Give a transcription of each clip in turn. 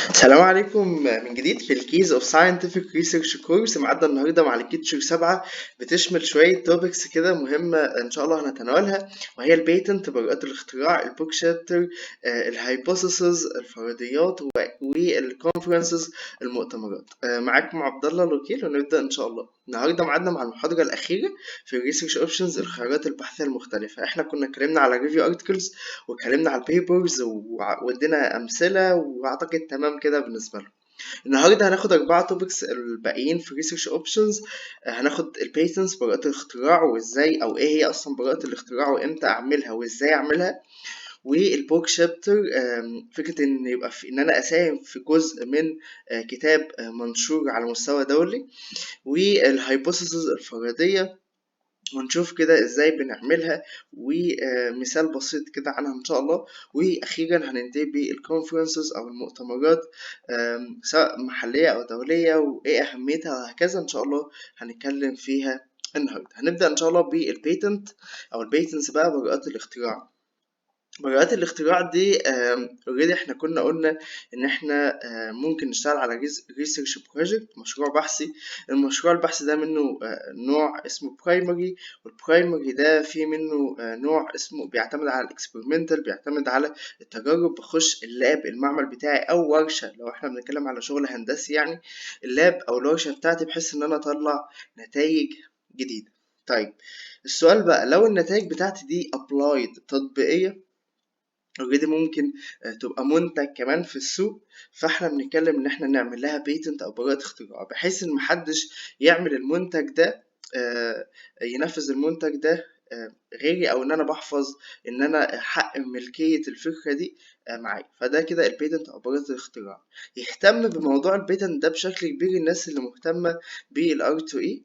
السلام عليكم من جديد في الكيز اوف ساينتفك ريسيرش كورس. معدنا النهارده مع الكيتشر 7 بتشمل شويه توبكس كده مهمه ان شاء الله هنتناولها، وهي البيتنت، براءات الاختراع، البوك شابتر، الهايبوثيسز، الفرضيات، والكونفرنسز، المؤتمرات. معاكم عبد الله الوكيل، ونبدا ان شاء الله. النهارده معدنا مع المحاضره الاخيره في الريسيرش اوبشنز، الخيارات البحثيه المختلفه. احنا كنا اتكلمنا على ريفيو ارتكلز، واتكلمنا على البيبرز، وادينا امثله، واعتقد تمام كده بالنسبه لهم. النهارده هناخد 4 توبكس الباقيين في ريسيرش اوبشنز. هناخد البيتنتس، براءة الاختراع، وازاي او ايه هي اصلا براءة الاختراع، وامتى اعملها وازاي اعملها. والبوك شابتر، فكرة ان يبقى ان انا اساهم في جزء من كتاب منشور على مستوى دولي. والهايبوثيسز، الفرضية، ونشوف كده ازاي بنعملها، ومثال بسيط كده عنها ان شاء الله. واخيرا هننتهي بالكونفرنسز او المؤتمرات، سواء محلية او دولية، وايه اهميتها، وهكذا ان شاء الله هنتكلم فيها النهارده. هنبدأ ان شاء الله بالبيتنت او البيتنتس بقى، براءات الاختراع. براءات الاختراع دي اوريدي احنا كنا قلنا ان احنا ممكن نشتغل على ريسيرش بروجكت، مشروع بحثي. المشروع البحثي ده منه نوع اسمه برايمري، والبرايمري ده فيه منه نوع اسمه بيعتمد على الاكسبيرمنتال، بيعتمد على التجارب. بخش اللاب، المعمل بتاعي، او ورشة لو احنا بنتكلم على شغل هندسي يعني، اللاب او الورشة بتاعتي، بحيث ان انا اطلع نتائج جديدة. طيب، السؤال بقى، لو النتائج بتاعتي دي applied، تطبيقية، already ممكن تبقى منتج كمان في السوق، فاحنا بنتكلم ان احنا نعمل لها بيتنت او براءة اختراع، بحيث ان محدش يعمل المنتج ده، ينفذ المنتج ده غيري، او ان انا بحفظ ان انا حق ملكية الفكرة دي معايا. فده كده البيتنت او براءة الاختراع. يهتم بموضوع البيتنت ده بشكل كبير الناس اللي مهتمة بالار 2 اي،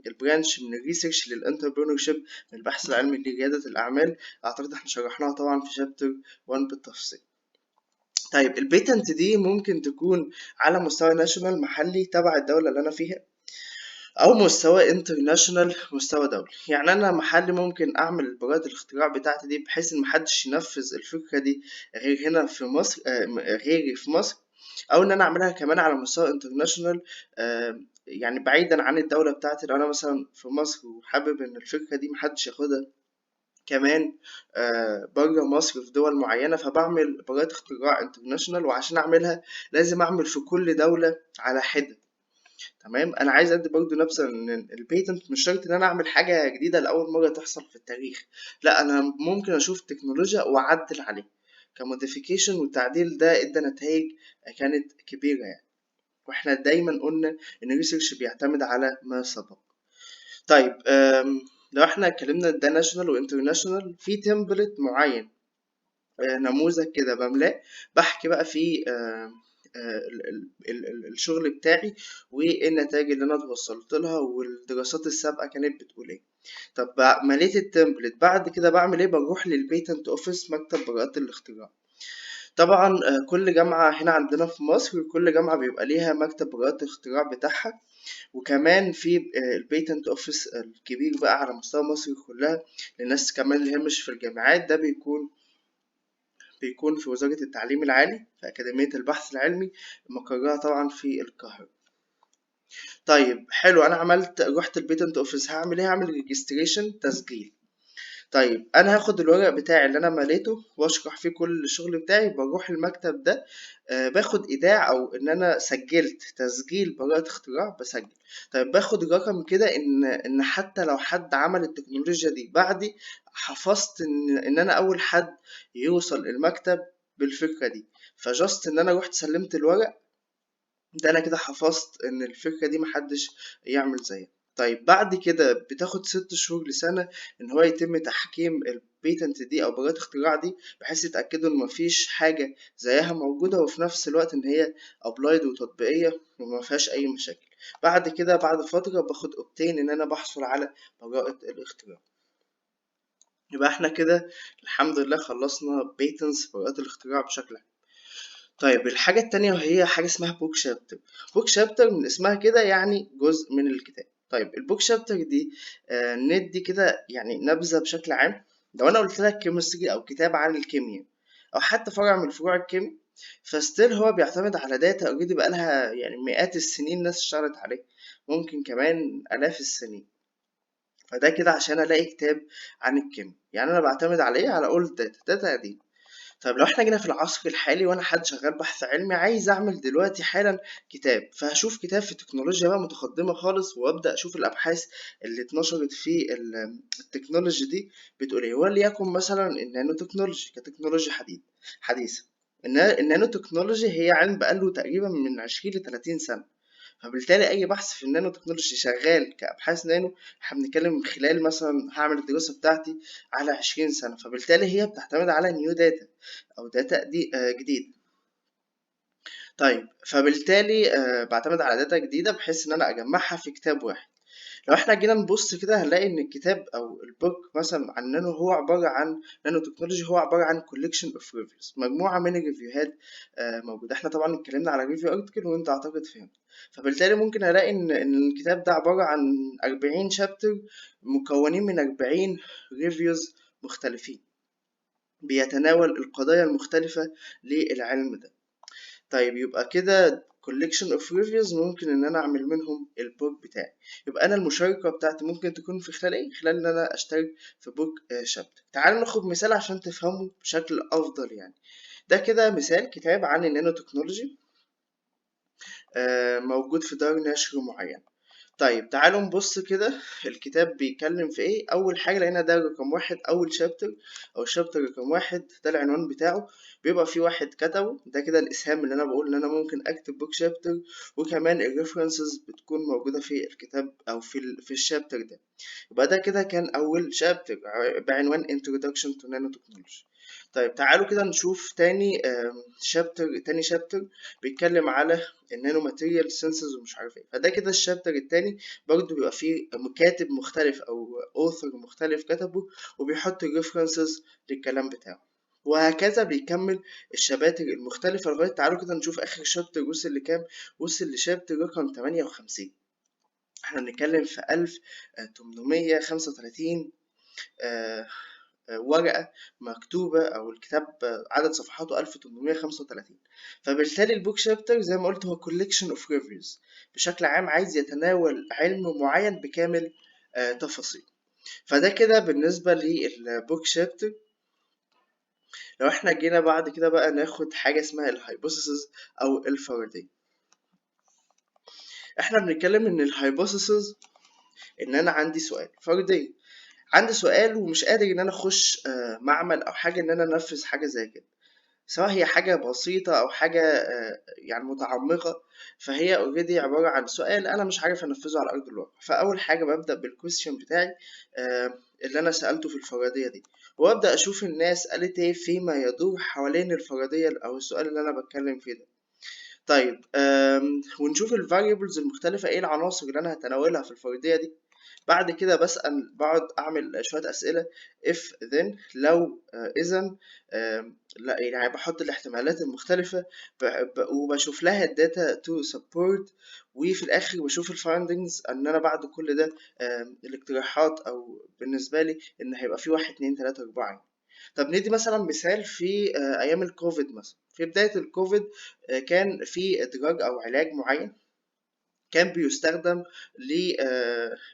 البرانش من الريسيرش للانتربرونور شيب، من البحث العلمي لريادة الاعمال. اعتقد احنا شرحناها طبعا في شابتر 1 بالتفصيل. طيب، البيتنت دي ممكن تكون على مستوى ناشونال، محلي تبع الدولة اللي انا فيها، او مستوى انترناشونال، مستوى دولي. يعني انا محلي ممكن اعمل براءة الاختراع بتاعتي دي بحيث ان محدش ينفذ الفكرة دي غير هنا في مصر، غيري في مصر. او ان انا اعملها كمان على مستوى انترناشونال، يعني بعيدا عن الدولة بتاعتي. لو انا مثلا في مصر وحابب ان الفكرة دي محدش ياخدها كمان بره مصر في دول معينة، فبعمل براءة اختراع انترناشونال. وعشان اعملها لازم اعمل في كل دولة على حدة. تمام، انا عايز ادي برضو نفس ان البيتنت مش شرط ان انا اعمل حاجة جديدة لأول مرة تحصل في التاريخ. لا، انا ممكن اشوف تكنولوجيا واعدل عليه كموديفيكيشن، والتعديل ده ادى نتائج كانت كبيرة يعني. واحنا دايما قلنا ان الريسيرش بيعتمد على ما سبق. طيب، لو احنا اتكلمنا ده ناشونال وانترناشونال، في تمبلت معين، نموذج كده بملاه، بحكي بقى فيه الشغل بتاعي، وايه النتائج اللي انا توصلت لها، والدراسات السابقة كانت بتقول ايه. طب مليت التمبلت، بعد كده بعمل ايه؟ بروح للبيتنت اوفيس، مكتب براءات الاختراع. طبعا كل جامعة هنا عندنا في مصر، كل جامعة بيبقى ليها مكتب براءة الاختراع بتاعها. وكمان في البيتنت اوفيس الكبير بقى على مستوى مصر كلها، للناس كمان اللي هي مش في الجامعات، ده بيكون في وزارة التعليم العالي، في أكاديمية البحث العلمي، مقرها طبعا في القاهرة. طيب حلو، أنا رحت البيتنت أوفيس، هعمل إيه؟ هعمل ريجستريشن، تسجيل. طيب أنا هاخد الورق بتاعي اللي أنا مليته وأشرح فيه كل الشغل بتاعي، بروح المكتب ده، باخد إيداع أو إن أنا سجلت تسجيل براءة اختراع، بسجل. طيب باخد رقم كده إن حتى لو حد عمل التكنولوجيا دي بعدي، حفظت إن أنا أول حد يوصل المكتب بالفكرة دي. فجست إن أنا رحت سلمت الورق ده، أنا كده حفظت إن الفكرة دي محدش يعمل زيها. طيب بعد كده بتاخد 6 شهور لسنة إن هو يتم تحكيم البيتنت دي أو براءة الاختراع دي، بحيث يتأكدوا إن مفيش حاجة زيها موجودة، وفي نفس الوقت إن هي أبلايد وتطبيقية ومفيهاش أي مشاكل. بعد كده بعد فترة باخد أوبتين إن أنا بحصل على براءة الاختراع. يبقى احنا كده الحمد لله خلصنا بيتنس، براءة الاختراع بشكل عام. طيب الحاجة التانية، وهي حاجة اسمها بوك شابتر. بوك شابتر من اسمها كده يعني جزء من الكتاب. طيب البوك شابتر دي ندي كده يعني نبذة بشكل عام. لو انا قلت لك كيمستري او كتاب عن الكيمياء، او حتى فرع من فروع الكيمياء، فستيل هو بيعتمد على داتا اوريدي بقالها يعني مئات السنين ناس اشتغلت عليه، ممكن كمان آلاف السنين. فده كده عشان الاقي كتاب عن الكيمياء، يعني انا بعتمد على ايه؟ على اولد داتا قديم. طيب لو احنا جينا في العصر الحالي وانا حد شغال بحث علمي عايز اعمل دلوقتي حالا كتاب، فهشوف كتاب في تكنولوجيا بقى متقدمة خالص وابدا اشوف الابحاث اللي اتنشرت في التكنولوجي دي بتقول ايه. وليكن مثلا النانو تكنولوجي كتكنولوجيا حديثة. النانو تكنولوجي هي علم بقاله تقريبا من 20 ل 30 سنة، فبالتالي اي بحث في النانو تكنولوجي شغال كابحاث نانو، احنا بنتكلم من خلال مثلا هعمل الدراسه بتاعتي على 20 سنه، فبالتالي هي بتعتمد على نيو داتا او داتا دي جديد. طيب فبالتالي بعتمد على داتا جديده بحيث ان انا اجمعها في كتاب واحد. لو احنا جينا نبص كده هنلاقي ان الكتاب او البوك مثلا عن نانو هو عباره عن نانو تكنولوجي، هو عباره عن كوليكشن اوف ريفيوز، مجموعه من الريفيوهات موجوده. احنا طبعا اتكلمنا على ريفيو ارتكل وانت اعتقد فهمت. فبالتالي ممكن الاقي ان الكتاب ده عباره عن 40 شابتر مكونين من 40 ريفيوز مختلفين بيتناول القضايا المختلفه للعلم ده. طيب يبقى كده collection of reviews ممكن ان انا اعمل منهم البوك بتاعي. يبقى انا المشاركة بتاعتي ممكن تكون في خلال ايه؟ خلال ان انا اشترك في بوك شابتر. تعالوا ناخد مثال عشان تفهموا بشكل افضل يعني. ده كده مثال كتاب عن النانو تكنولوجي موجود في دار نشر معين. طيب تعالوا نبص كده الكتاب بيتكلم في ايه. اول حاجه لقينا ده رقم واحد، اول شابتر او الشابتر رقم واحد ده العنوان بتاعه، بيبقى في واحد كتبه، ده كده الاسهام اللي انا بقول ان انا ممكن اكتب بوك شابتر، وكمان الريفرنسز بتكون موجوده في الكتاب او في الشابتر ده. يبقى ده كده كان اول شابتر بعنوان introduction to nanotechnology. طيب تعالوا كده نشوف تاني شابتر بيتكلم على النانو ماتيريال سينسز ومش عارف ايه. فده كده الشابتر التاني برضه بيبقى فيه كاتب مختلف او اوثر مختلف كتبه وبيحط الريفرنسز للكلام بتاعه، وهكذا بيكمل الشباتر المختلفة لغاية. تعالوا كده نشوف آخر شابتر وصل لكام. وصل لشابتر رقم 58. احنا بنتكلم في 1835 ورقة مكتوبة أو الكتاب عدد صفحاته 1835. فبالتالي البوك شابتر زي ما قلت هو collection of reviews، بشكل عام عايز يتناول علم معين بكامل تفاصيل. فده كده بالنسبة للبوك شابتر. لو احنا جينا بعد كده بقى ناخد حاجة اسمها الهايبوثيسز أو الفرضية. احنا بنتكلم ان الهايبوثيسز ان انا عندي سؤال، فرضية عندي سؤال ومش قادر ان انا اخش معمل او حاجة ان انا انفذ حاجة زي كده، سواء هي حاجة بسيطة أو حاجة يعني متعمقة. فهي اوريدي عبارة عن سؤال أنا مش عارف أنفذه على أرض الواقع. فأول حاجة ببدأ بالكويستشن بتاعي اللي أنا سألته في الفرضية دي، وأبدأ أشوف الناس قالت إيه فيما يدور حوالين الفرضية أو السؤال اللي أنا بتكلم فيه ده. طيب ونشوف الفاريبلز المختلفة، إيه العناصر اللي أنا هتناولها في الفرضية دي. بعد كده بسأل، بقعد أعمل شوية أسئلة if then لو إذا لا يعني بحط الاحتمالات المختلفة وبشوف لها الداتا to support. وفي الآخر بشوف الفايندنجز إن أنا بعد كل ده الاقتراحات أو بالنسبة لي إن هيبقى في 1 2 3 4. طب ندي مثلا مثال في أيام الكوفيد مثلا. في بداية الكوفيد كان في إدراج أو علاج معين كان بيستخدم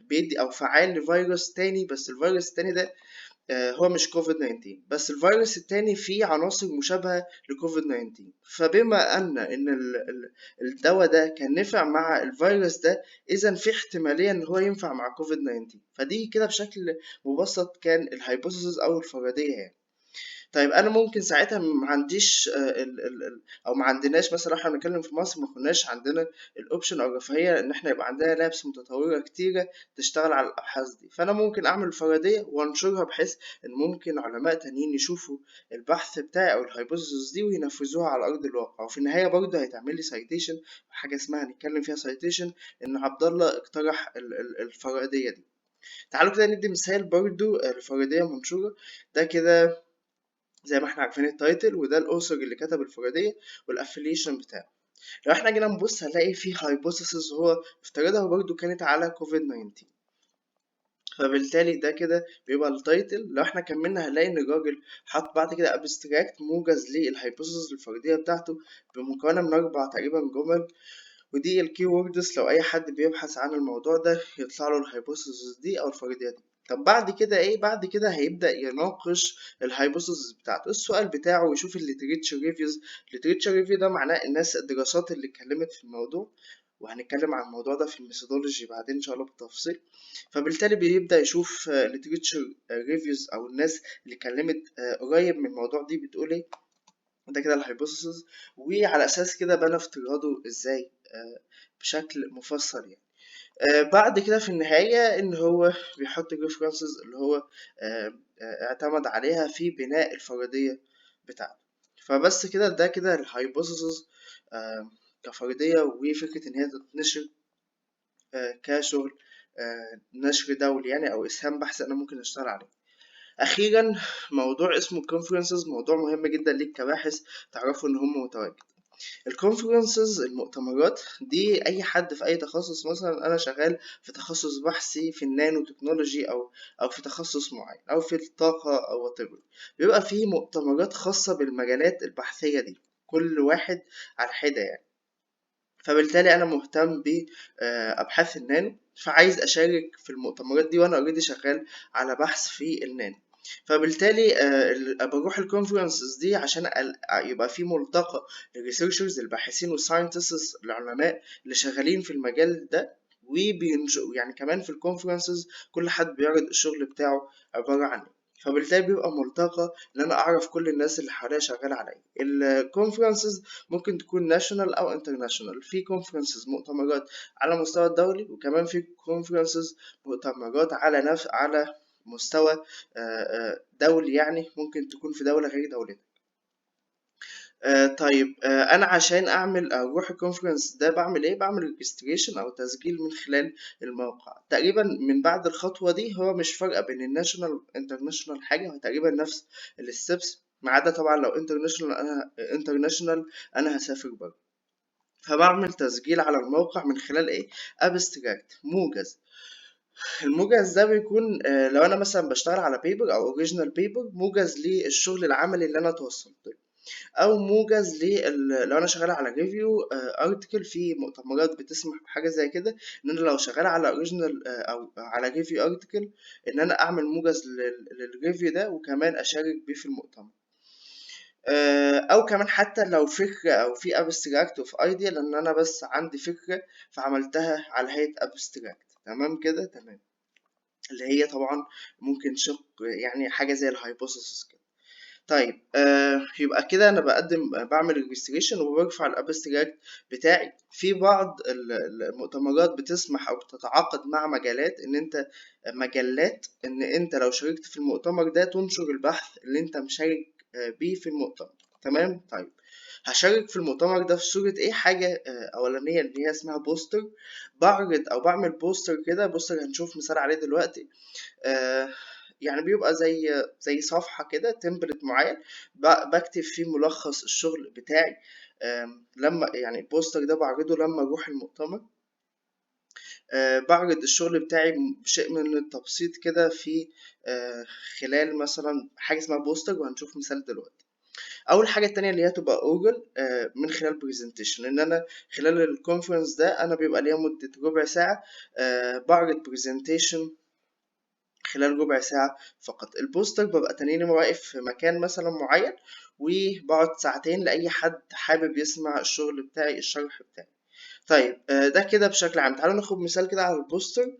بيدي او فعال لفيروس تاني، بس الفيروس التاني ده هو مش كوفيد 19، بس الفيروس التاني فيه عناصر مشابهة لكوفيد 19. فبما ان الدواء ده كان نفع مع الفيروس ده، اذا في احتمالية ان هو ينفع مع كوفيد 19. فدي كده بشكل مبسط كان الهايبوثيسز او الفرضية يعني. طيب انا ممكن ساعتها ما عنديش او ما عندناش مثلا، احنا بنتكلم في مصر ما كناش عندنا الاوبشن او الرفاهيه ان احنا يبقى عندنا لابس متطوره كتيره تشتغل على الابحاث دي. فانا ممكن اعمل فرضيه وانشرها بحيث ان ممكن علماء تانيين يشوفوا البحث بتاعي او الهايبوثيسز دي وينفذوها على ارض الواقع. وفي النهايه برضه هيتعمل لي سايتيشن، حاجه اسمها هنتكلم فيها سايتيشن ان عبد الله اقترح الفرضيه دي. تعالوا كده ندي مثال برضه الفرضيه منشوره. ده كده زي ما احنا عارفين التايتل، وده الاوثر اللي كتب الفرضيه والافيليشن بتاعه. لو احنا جينا نبص هنلاقي في هايبوثيسز هو افترضها برضه كانت على كوفيد 19. فبالتالي ده كده بيبقى التايتل. لو احنا كملنا هنلاقي ان الراجل حط بعد كده ابستراكت موجز للهايبوثيسز الفرديه بتاعته بمكونه من 4 تقريبا جمل، ودي الكي ووردز لو اي حد بيبحث عن الموضوع ده يطلع له الهايبوثيسز دي او الفرضيه دي. طب بعد كده ايه؟ بعد كده هيبدا يناقش الهايبوثيسز بتاعته، السؤال بتاعه، ويشوف الليتريتشر ريفيوز. الليتريتشر ريفيو ده معناه الدراسات اللي اتكلمت في الموضوع، وهنتكلم عن الموضوع ده في الميثودولوجي بعدين ان شاء الله بالتفصيل. فبالتالي بيبدا يشوف literature ريفيوز او الناس اللي اتكلمت قريب من الموضوع دي بتقول ايه. ده كده الهايبوثيسز، وعلى اساس كده بنى افتراضه ازاي بشكل مفصل يعني. بعد كده في النهاية ان هو بيحط الريفرنسز اللي هو اعتمد عليها في بناء الفرضية بتاعته. فبس كده، ده كده الهايبوثيسز كفرضية، وفكرة ان هي تتنشر كشغل نشر دولي يعني، او اسهام بحث انا ممكن اشتغل عليه. اخيرا موضوع اسمه conferences، موضوع مهم جدا ليك كباحث تعرفوا ان هم متواجد. الكونفرنسز المؤتمرات دي اي حد في اي تخصص، مثلا انا شغال في تخصص بحثي في النانو تكنولوجي او في تخصص معين او في الطاقة او whatever، بيبقى فيه مؤتمرات خاصة بالمجالات البحثية دي، كل واحد على حدة يعني. فبالتالي انا مهتم بابحاث النانو، فعايز اشارك في المؤتمرات دي وانا اوريدي شغال على بحث في النانو. فبالتالي بروح الكونفرنسز دي عشان يبقى في ملتقى للريسيرشرز الباحثين والساينتستس العلماء اللي شغالين في المجال ده، وبينشئوا يعني كمان في الكونفرنسز كل حد بيعرض الشغل بتاعه عبارة عن إيه. فبالتالي بيبقى ملتقى ان انا اعرف كل الناس اللي حواليا شغاله على ايه. الكونفرنسز ممكن تكون ناشونال او انترناشونال، في كونفرنسز مؤتمرات على مستوى الدولي، وكمان في كونفرنسز مؤتمرات على مستوى دولي يعني، ممكن تكون في دولة غير دولتك. طيب انا عشان اروح الكونفرنس ده بعمل ايه؟ بعمل ريجستريشن او تسجيل من خلال الموقع. تقريبا من بعد الخطوة دي هو مش فارقة بين الناشونال والانترناشونال حاجة، هو تقريبا نفس الستبس، ما عدا طبعا لو انترناشونال انا هسافر بره. فبعمل تسجيل على الموقع من خلال ايه؟ ابستراكت موجز. الموجز ده بيكون لو انا مثلا بشتغل على بيبر او اوريجينال بيبر، موجز للشغل العملي اللي انا توصلت له، او موجز لو انا شغال على ريفيو ارتكل في مؤتمرات بتسمح بحاجه زي كده، ان انا لو شغال على اوريجينال او على ريفيو ارتكل ان انا اعمل موجز للريفيو ده وكمان اشارك بيه في المؤتمر. او كمان حتى لو فكره او في ابستراكت اوف ايديا، لان انا بس عندي فكره فعملتها على هيئه ابستراكت. تمام كده؟ تمام. اللي هي طبعا ممكن شق يعني حاجه زي الهايبوثيسيس كده. طيب يبقى كده انا بعمل ريجستريشن وبرفع الابستراكت بتاعي. في بعض المؤتمرات بتسمح او بتتعاقد مع مجلات ان انت لو شاركت في المؤتمر ده تنشر البحث اللي انت مشارك بيه في المؤتمر. تمام. طيب هشارك في المؤتمر ده في صورة ايه؟ حاجة اولانية اللي هي اسمها بوستر. بعرض او بعمل بوستر كده، بوستر هنشوف مثال عليه دلوقتي. يعني بيبقى زي صفحة كده تمبلت معين، بكتب فيه ملخص الشغل بتاعي. لما يعني البوستر ده بعرضه لما اروح المؤتمر، بعرض الشغل بتاعي بشيء من التبسيط كده في خلال مثلا حاجة اسمها بوستر، وهنشوف مثال دلوقتي. اول حاجه التانية اللي هي تبقى اورال من خلال برزنتيشن، ان انا خلال الكونفرنس ده انا بيبقى ليا مده ربع ساعه بعرض برزنتيشن خلال ربع ساعة فقط. البوستر ببقى تانيني واقف في مكان مثلا معين، وبقعد ساعتين لأي حد حابب يسمع الشغل بتاعي، الشرح بتاعي. طيب ده كده بشكل عام. تعالوا ناخد مثال كده على البوستر.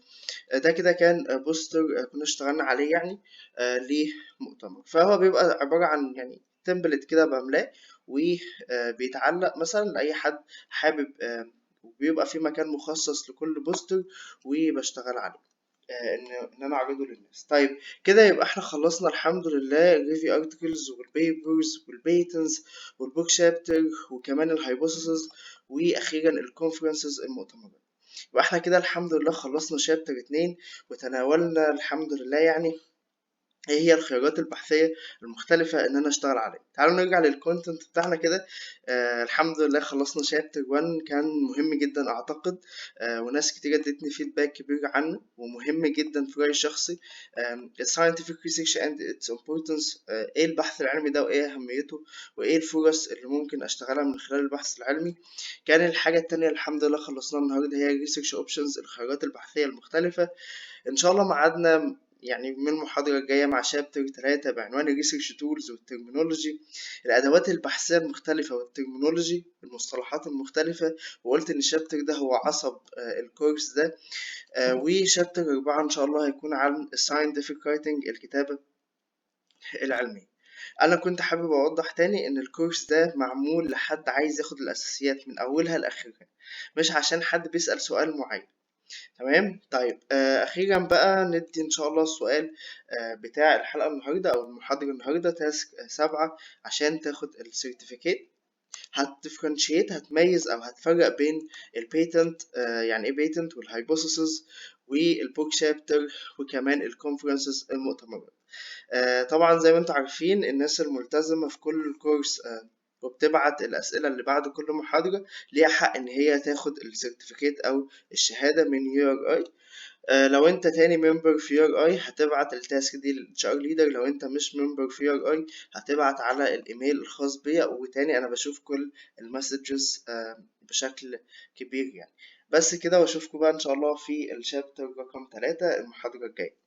ده كده كان بوستر كنا اشتغلنا عليه يعني لمؤتمر. فهو بيبقى عبارة عن يعني تمبلت كده بملاه، وبيتعلق مثلا لأي حد حابب، وبيبقى في مكان مخصص لكل بوستر وبشتغل عليه ان انا اعرضه للناس. طيب كده يبقى احنا خلصنا الحمد لله الريفيو ارتكلز والبيبرز والبيتنز والبوك شابتر وكمان الهايبوثيسز، واخيرا الكونفرنسز المؤتمرات. يبقى احنا كده الحمد لله خلصنا شابتر 2، وتناولنا الحمد لله يعني ايه هي الخيارات البحثية المختلفة ان انا اشتغل عليها. تعالوا نرجع للكونتنت بتاعنا كده. الحمد لله خلصنا شابتر 1، كان مهم جدا اعتقد. وناس كتير ادتني فيدباك كبير عنه ومهم جدا في رأيي الشخصي. scientific research and its importance. ايه البحث العلمي ده وايه اهميته وايه الفرص اللي ممكن اشتغلها من خلال البحث العلمي. كان الحاجة التانية الحمد لله خلصناها النهاردة هي research options، الخيارات البحثية المختلفة. ان شاء الله ميعادنا يعني من المحاضرة الجاية مع شابتر 3 بعنوان الريسيرش تولز والترمينولوجي، الأدوات البحثية المختلفة والترمينولوجي، المصطلحات المختلفة. وقلت إن الشابتر ده هو عصب الكورس ده. وشابتر 4 إن شاء الله هيكون عن scientific writing، الكتابة العلمية. أنا كنت حابب أوضح تاني إن الكورس ده معمول لحد عايز ياخد الأساسيات من أولها لآخرها، مش عشان حد بيسأل سؤال معين. تمام. طيب اخيرا بقى ندي ان شاء الله السؤال بتاع الحلقه النهارده او المحاضره النهارده، تاسك 7، عشان تاخد السيرتيفيكيت. هتديفرنشيت، هتميز او هتفرق بين البيتنت، يعني ايه بيتنت، والهايبوثيسز، والبوك شابتر، وكمان الكونفرنسز، المؤتمرات. طبعا زي ما انتم عارفين الناس الملتزمة في كل الكورس وبتبعت الأسئلة اللي بعد كل محاضرة ليها حق إن هي تاخد السيرتيفيكيت أو الشهادة من URI. لو انت تاني ممبر في URI هتبعت التاسك دي للاتش ار ليدر. لو انت مش ممبر في URI هتبعت على الايميل الخاص بيا. وتاني انا بشوف كل المسجز بشكل كبير يعني. بس كده، واشوفكم بقى ان شاء الله في الشابتر رقم 3 المحاضرة الجاية.